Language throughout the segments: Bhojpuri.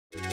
टूरे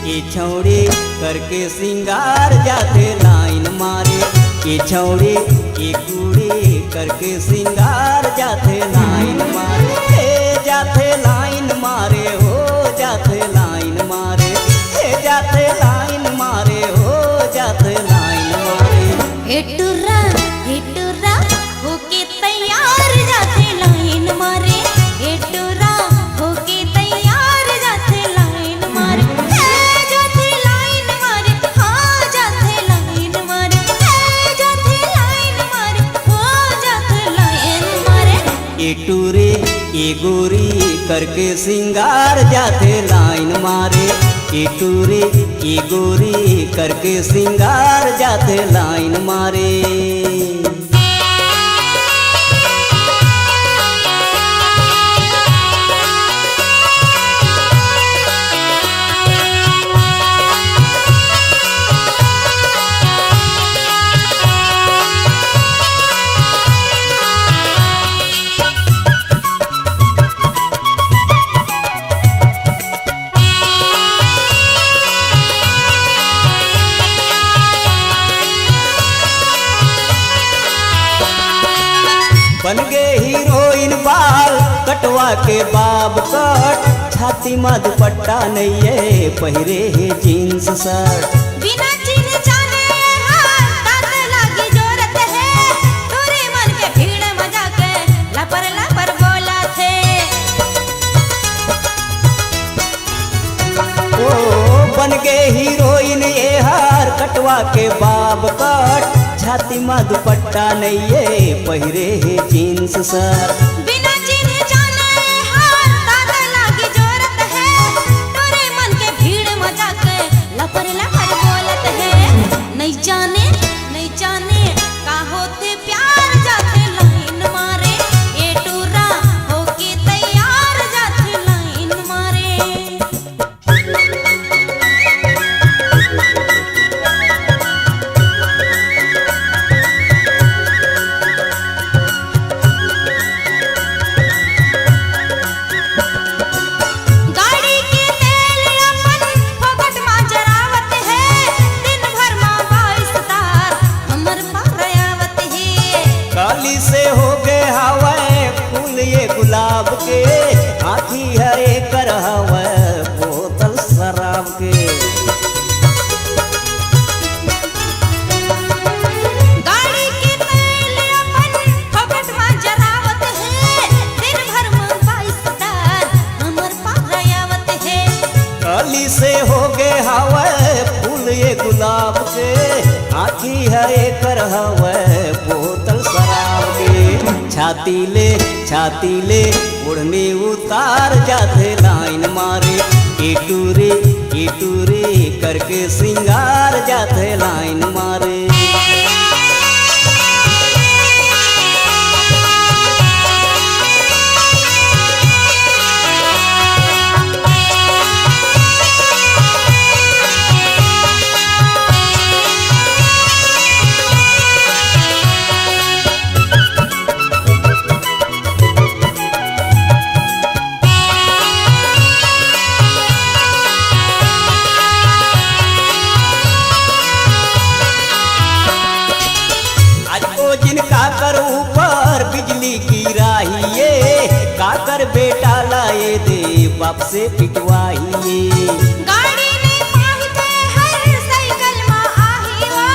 ये छौड़े करके सिंगार जाते लाइन मारे। ये छौड़े ये कूड़े करके सिंगार जाते लाइन मारे। हे जाते लाइन मारे हो जाते लाइन मारे। हे जाते लाइन मारे हो जाते लाइन मारे। हेटुरा होके तैयार जाते लाइन मारे। हेटुरा होके तैयार जाते लाइन मारे। हे जाते लाइन मारे हाँ जाते लाइन मारे। हे जाते लाइन मारे हो जाते लाइन मारे। ये टूरे ये गोरी करके सिंगार जाते लाइन मारे। ये टूरे ये गोरी करके सिंगार जाते लाइन मारे। बन गए हीरोइन बाल कटवा के बाब कट। छाती में दुपट्टा नहीं है पहिरे है जींस शर्ट। बिना चिन्ह जाने हाथ लागी जोरत है। तोरे मन के भीड़ मजा के लपर बोला थे। ओ बन गए हीरोइन ये हार कटवा के बाब कट। छाती में दुपट्टा नहीं है पहिरे है जींस शर्ट। बिना चिन्ह जाने हाथ लागी जोरत है। तोरे मन के भीड़ मजा के लपर बोलत है। नहीं जाने का होते प्यार जाते लाइन मारे। ये टूरा होके तैयार जाते लाइन मारे। गाड़ी के तेल अपन फोकट में जरावत है। दिन भर में 22 तार हमर पारावत है। काली से हो गए हवाए फूल ये गुलाब के। आँखी है कर हवाए बोतल शराब के। गाड़ी के तेल अपन फोकट में जरावत है। दिन भर में 22 तार हमर पारावत है। काली से हो गए हवाए फूल ये गुलाब के। आँखी है कर हवाए बोतल शराब के। छाती ले उड़ने उतार जाते लाइन मारे। ये टूरे करके सिंगार जाते लाइन मारे। काकर ऊपर बिजली गिराइए। काकर बेटा लाए दे बाप से पिटवाइए। गाड़ी में पाहिते हर साइकिल में आही वो।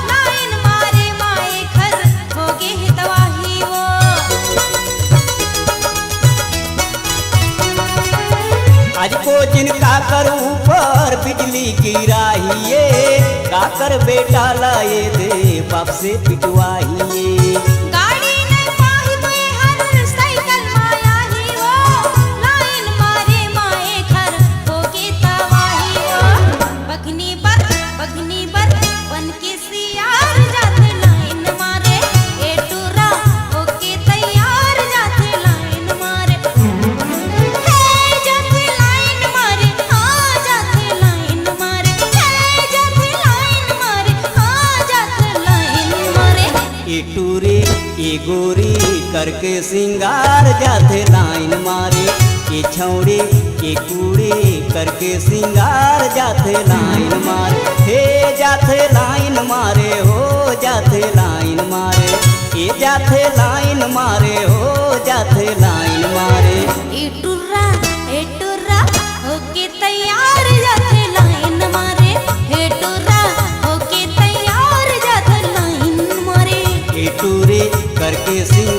लाइन मारे माए घर होगे हितवाही वो। आज को जिन काकर ऊपर बिजली गिराइए। काकर बेटा लाए दे बाप से पिटवाइए। गाड़ी में पाहिते हर साइकिल में आही वो। लाइन मारे माए घर होगे तवाही वो। बघनी बर बन के सियार जाते लाइन मारे। ये टूरा होके तैयार जाते लाइन मारे। ए गोरी करके सिंगार जाथे लाइन मारे ए छौड़ी ए कुड़ी करके सिंगार जाथे लाइन मारे हे जाथे लाइन मारे हो जाथे लाइन मारे ए जाथे लाइन मारे हो जाथे लाइन मारे ए टुर्रा होके तैयार जाथे लाइन मारे हे टुर्रा होके तैयार जाथे लाइन मारे ए टूरे करके सिंगार